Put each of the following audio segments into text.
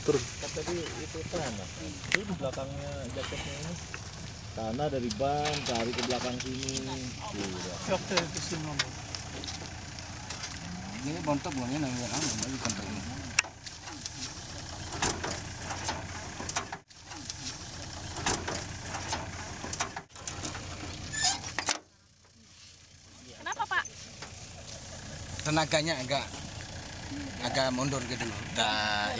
turun. Tadi itu tanah. Itu di belakangnya jaketnya ini. Tanah dari ban tarik ke belakang sini. Oke, ke sini. Ini bontok buangnya nanggung lagi kontak ini. Kenapa Pak? Tenaganya agak mundur gitu loh. Tak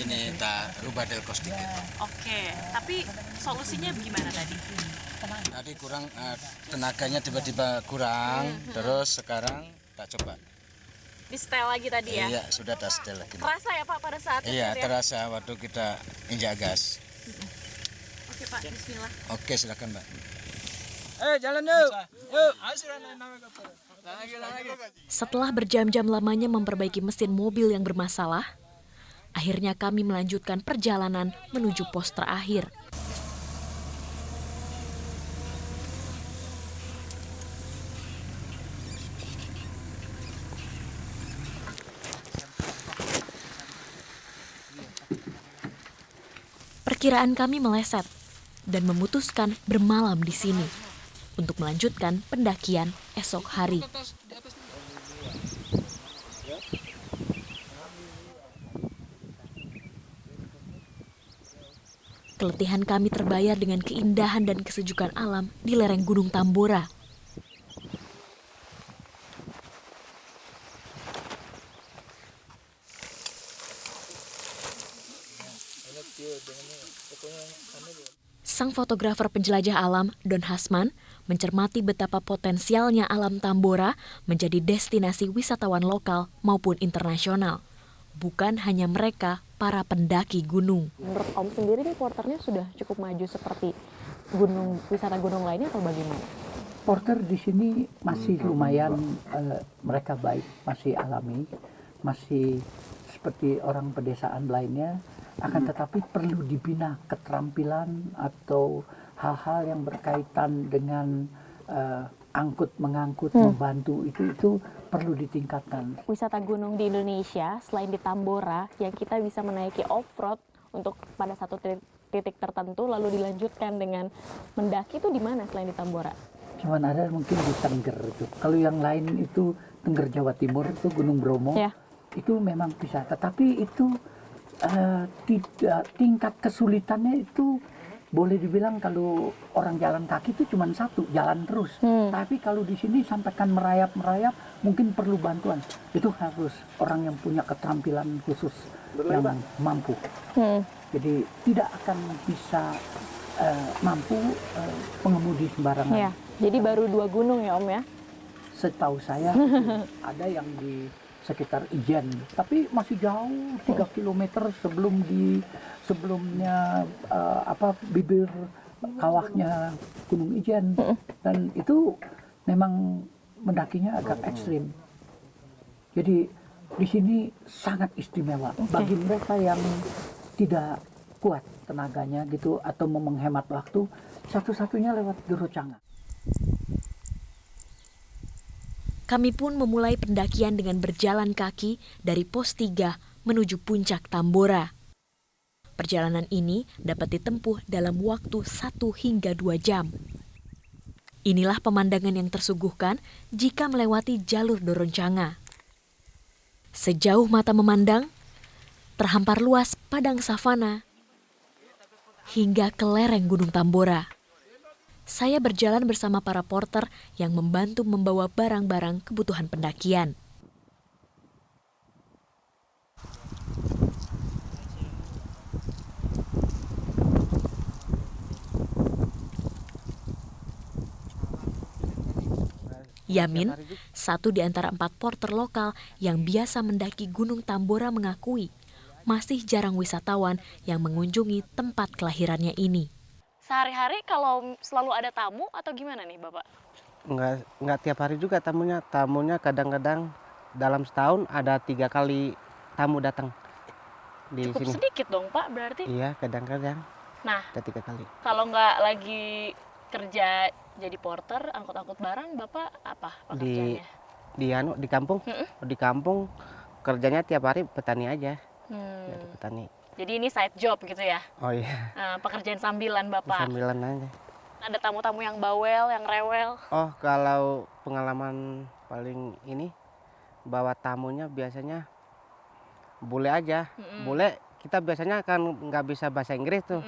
rubah delkos dikit. Oke, tapi solusinya gimana tadi? Tadi kurang tenaganya tiba-tiba kurang, terus sekarang tak coba. Di setel lagi tadi ya? Iya, sudah tak setel lagi. Terasa ya Pak pada saat itu Iya, ya? terasa waktu kita injak gas. Oke Pak, bismillah. Oke, silakan Mbak. Jalan yuk. Yuk. Setelah berjam-jam lamanya memperbaiki mesin mobil yang bermasalah, akhirnya kami melanjutkan perjalanan menuju pos terakhir. Perkiraan kami meleset dan memutuskan bermalam di sini untuk melanjutkan pendakian esok hari. Keletihan kami terbayar dengan keindahan dan kesejukan alam di lereng Gunung Tambora. Sang fotografer penjelajah alam, Don Hasman, mencermati betapa potensialnya alam Tambora menjadi destinasi wisatawan lokal maupun internasional. Bukan hanya mereka, para pendaki gunung. Menurut Om sendiri nih porternya sudah cukup maju seperti wisata gunung lainnya atau bagaimana? Porter di sini masih lumayan mereka baik, masih alami, masih seperti orang pedesaan lainnya. Akan tetapi perlu dibina keterampilan atau hal-hal yang berkaitan dengan mengangkut, membantu itu perlu ditingkatkan. Wisata gunung di Indonesia selain di Tambora yang kita bisa menaiki off-road untuk pada satu titik tertentu lalu dilanjutkan dengan mendaki itu di mana selain di Tambora? Cuman ada mungkin di Tengger itu. Kalau yang lain itu Tengger Jawa Timur itu Gunung Bromo, Ya. itu memang bisa. Tetapi itu tidak, tingkat kesulitannya itu boleh dibilang kalau orang jalan kaki itu cuma satu, jalan terus. Tapi kalau di sini sampaikan merayap mungkin perlu bantuan. Itu harus orang yang punya keterampilan khusus yang mampu. Jadi tidak akan bisa mampu pengemudi sembarangan. Ya. Jadi baru 2 gunung ya Om ya? Setahu saya ada yang di sekitar Ijen, tapi masih jauh 3 km sebelumnya bibir kawahnya Gunung Ijen, dan itu memang mendakinya agak ekstrim. Jadi di sini sangat istimewa bagi mereka yang tidak kuat tenaganya gitu atau mau menghemat waktu, satu-satunya lewat Gerocanga. Kami pun memulai pendakian dengan berjalan kaki dari pos 3 menuju puncak Tambora. Perjalanan ini dapat ditempuh dalam waktu 1 hingga 2 jam. Inilah pemandangan yang tersuguhkan jika melewati jalur Doroncanga. Sejauh mata memandang, terhampar luas padang savana hingga ke lereng Gunung Tambora. Saya berjalan bersama para porter yang membantu membawa barang-barang kebutuhan pendakian. Yamin, satu di antara 4 porter lokal yang biasa mendaki Gunung Tambora mengakui masih jarang wisatawan yang mengunjungi tempat kelahirannya ini. Sehari-hari kalau selalu ada tamu atau gimana nih Bapak? Enggak tiap hari juga tamunya. Tamunya kadang-kadang dalam setahun ada 3 kali tamu datang di Cukup sini. sedikit dong Pak berarti? Iya, kadang-kadang Nah, ada 3 kali. kalau nggak lagi kerja jadi porter, angkut-angkut barang, Bapak apa pekerjaannya? Di kampung. Di kampung kerjanya tiap hari petani aja. Jadi petani. Jadi ini side job gitu ya? Oh iya, Pekerjaan sambilan Bapak. sambilan aja. Ada tamu-tamu yang bawel, yang rewel. Oh, kalau pengalaman paling ini bawa tamunya biasanya bule aja. Bule kita biasanya kan nggak bisa bahasa Inggris tuh.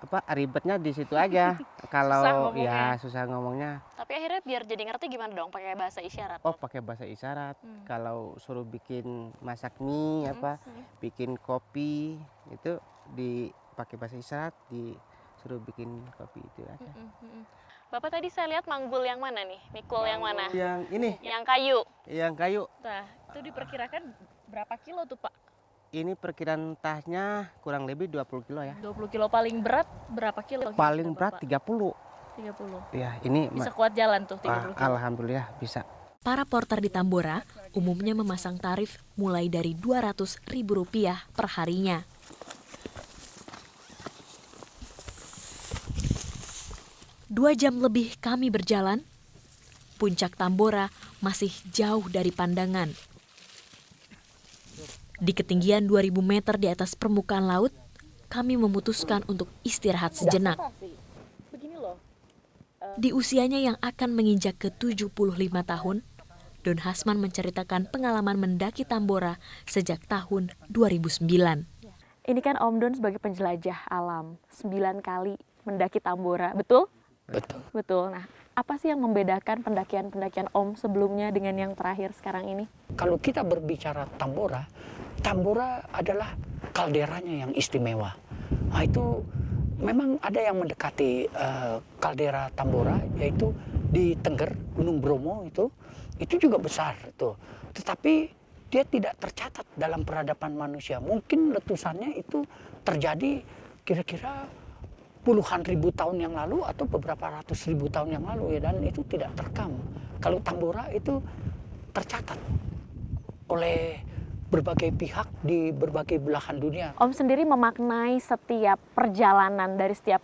Apa ribetnya di situ aja. Kalau ngomongnya. ya susah ngomongnya. Tapi akhirnya biar jadi ngerti gimana dong? Pakai bahasa isyarat. Oh, pakai bahasa isyarat. Kalau suruh bikin masak mie apa, bikin kopi itu dipakai bahasa isyarat, disuruh bikin kopi itu aja. Bapak tadi saya lihat manggul yang mana nih? Mikul yang mana? Yang ini, Yang kayu. yang kayu. Nah, itu diperkirakan berapa kilo tuh Pak? Ini perkiraan tasnya kurang lebih 20 kilo ya. 20 kilo paling berat berapa kilo? Paling berat 30. 30. Ya, ini Bisa kuat jalan tuh 30 kilo. alhamdulillah bisa. Para porter di Tambora umumnya memasang tarif mulai dari Rp200.000 per harinya. Dua jam lebih kami berjalan, puncak Tambora masih jauh dari pandangan. Di ketinggian 2000 meter di atas permukaan laut, kami memutuskan untuk istirahat sejenak. Di usianya yang akan menginjak ke 75 tahun, Don Hasman menceritakan pengalaman mendaki Tambora sejak tahun 2009. Ini kan Om Don sebagai penjelajah alam, 9 kali mendaki Tambora, betul? Betul. Betul. Nah, apa sih yang membedakan pendakian-pendakian Om sebelumnya dengan yang terakhir sekarang ini? Kalau kita berbicara Tambora, Tambora adalah kalderanya yang istimewa. Nah, itu memang ada yang mendekati kaldera Tambora, yaitu di Tengger, Gunung Bromo itu juga besar itu. Tetapi dia tidak tercatat dalam peradaban manusia. Mungkin letusannya itu terjadi kira-kira puluhan ribu tahun yang lalu atau beberapa ratus ribu tahun yang lalu ya, dan itu tidak terekam. Kalau Tambora itu tercatat oleh berbagai pihak di berbagai belahan dunia. Om sendiri memaknai setiap perjalanan dari setiap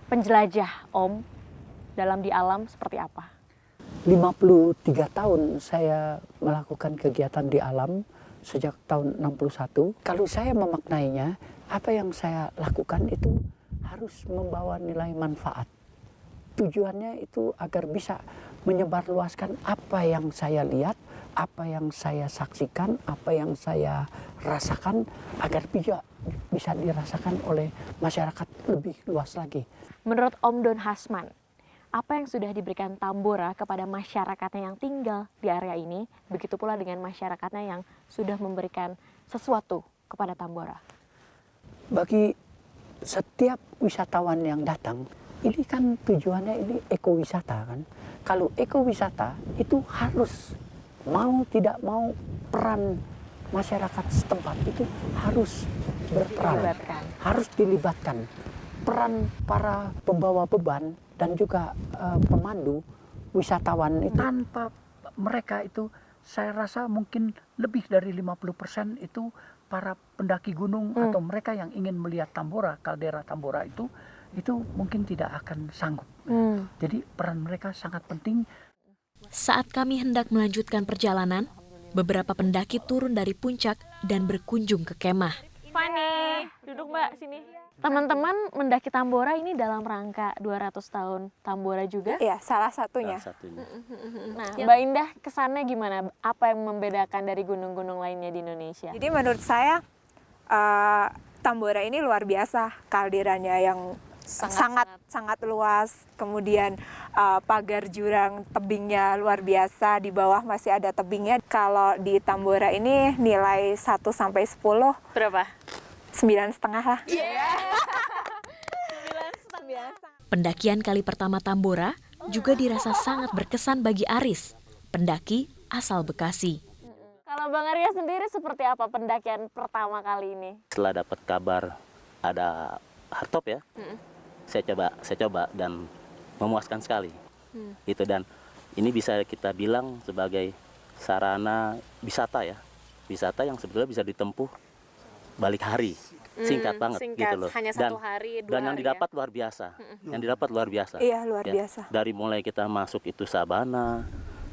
penjelajah Om dalam di alam seperti apa? 53 tahun saya melakukan kegiatan di alam sejak tahun 61. Kalau saya memaknainya, apa yang saya lakukan itu harus membawa nilai manfaat. Tujuannya itu agar bisa menyebarluaskan apa yang saya lihat, apa yang saya saksikan, apa yang saya rasakan, agar bisa dirasakan oleh masyarakat lebih luas lagi. Menurut Om Don Hasman, apa yang sudah diberikan Tambora kepada masyarakatnya yang tinggal di area ini, begitu pula dengan masyarakatnya yang sudah memberikan sesuatu kepada Tambora? Bagi setiap wisatawan yang datang, ini kan tujuannya ini ekowisata kan. Kalau ekowisata itu harus mau tidak mau peran masyarakat setempat itu harus berperan, harus dilibatkan. Peran para pembawa beban dan juga pemandu wisatawan itu. Tanpa mereka itu saya rasa mungkin lebih dari 50% itu para pendaki gunung atau mereka yang ingin melihat Tambora, kaldera Tambora itu mungkin tidak akan sanggup. Jadi peran mereka sangat penting. Saat kami hendak melanjutkan perjalanan, beberapa pendaki turun dari puncak dan berkunjung ke kemah. Fani, duduk Mbak sini. Teman-teman mendaki Tambora ini dalam rangka 200 tahun Tambora juga? Iya, salah satunya. Nah, Mbak Indah kesannya gimana? Apa yang membedakan dari gunung-gunung lainnya di Indonesia? Jadi menurut saya Tambora ini luar biasa, kalderanya yang sangat luas, kemudian pagar jurang tebingnya luar biasa, di bawah masih ada tebingnya. Kalau di Tambora ini nilai 1 sampai 10 Berapa? 9,5 lah. Pendakian kali pertama Tambora juga dirasa sangat berkesan bagi Aris, pendaki asal Bekasi. Kalau Bang Arya sendiri seperti apa pendakian pertama kali ini? Setelah dapat kabar ada hardtop ya, saya coba dan memuaskan sekali. Itu, dan ini bisa kita bilang sebagai sarana wisata ya, wisata yang sebetulnya bisa ditempuh balik hari, singkat banget gitu loh. Hanya satu hari, 2 dan yang hari didapat luar biasa, yang didapat luar biasa. Iya, luar Ya, biasa. dari mulai kita masuk itu sabana,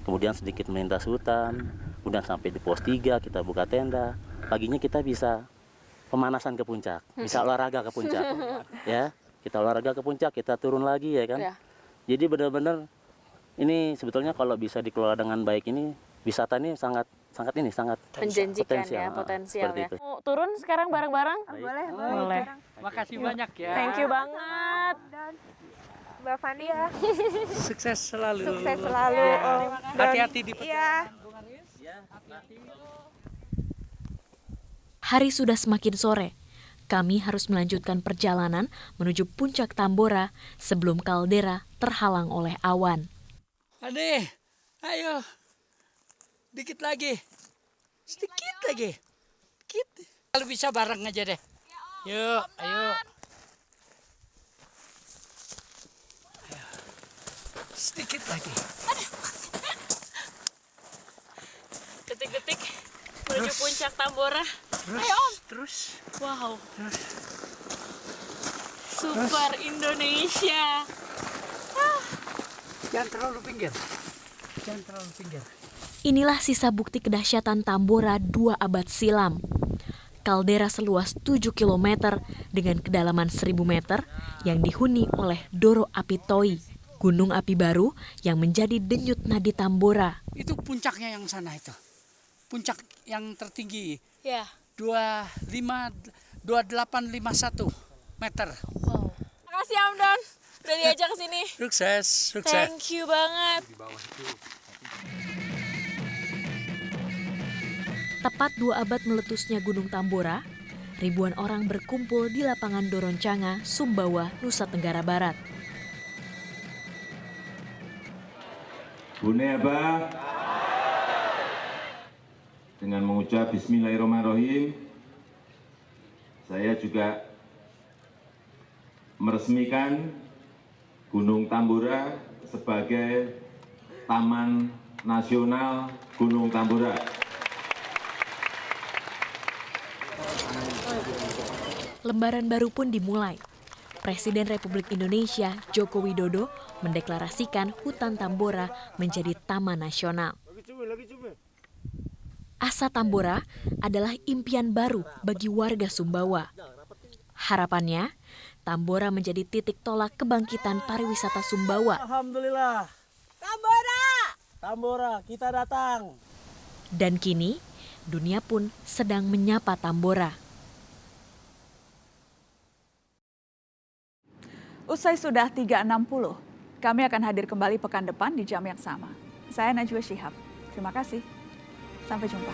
kemudian sedikit melintas hutan, kemudian sampai di pos 3 kita buka tenda. Paginya kita bisa pemanasan ke puncak, bisa olahraga ke puncak, ya. Kita olahraga ke puncak, kita turun lagi ya kan. Jadi benar-benar ini sebetulnya kalau bisa dikelola dengan baik ini, wisata ini sangat menjanjikan ya, potensial ya. Mau turun sekarang bareng-bareng? Boleh. Makasih banyak ya. Thank you banget. Mbak Fani ya. Sukses selalu. Sukses selalu. Om. Hati-hati di Iya. Hari sudah semakin sore. Kami harus melanjutkan perjalanan menuju puncak Tambora sebelum kaldera terhalang oleh awan. Ade, ayo. Dikit lagi. Sedikit lagi. Dikit. Kalau bisa bareng aja deh. Yuk, ayo. Sedikit lagi. Detik-detik menuju puncak Tambora. Terus, Ayo, Om. terus. Wow. Super Indonesia. Jangan terlalu pinggir. Jangan terlalu pinggir. Inilah sisa bukti kedahsyatan Tambora 2 abad silam. Kaldera seluas 7 km dengan kedalaman 1000 meter yang dihuni oleh Doro Api Toi, gunung api baru yang menjadi denyut nadi Tambora. Itu puncaknya yang sana itu. Puncak yang tertinggi. Ya. 2851 meter. Wow. Makasih Om Don udah diajak ke sini. Sukses, sukses. Thank you banget. Tepat 2 abad meletusnya Gunung Tambora, ribuan orang berkumpul di lapangan Doroncanga, Sumbawa, Nusa Tenggara Barat. Bune Abah, dengan mengucap Bismillahirrahmanirrahim, saya juga meresmikan Gunung Tambora sebagai Taman Nasional Gunung Tambora. Lembaran baru pun dimulai. Presiden Republik Indonesia Joko Widodo mendeklarasikan hutan Tambora menjadi taman nasional. Asa Tambora adalah impian baru bagi warga Sumbawa. Harapannya, Tambora menjadi titik tolak kebangkitan pariwisata Sumbawa. Alhamdulillah. Tambora, kita datang. Dan kini, dunia pun sedang menyapa Tambora. Usai sudah 3.60, kami akan hadir kembali pekan depan di jam yang sama. Saya Najwa Shihab. Terima kasih. Sampai jumpa.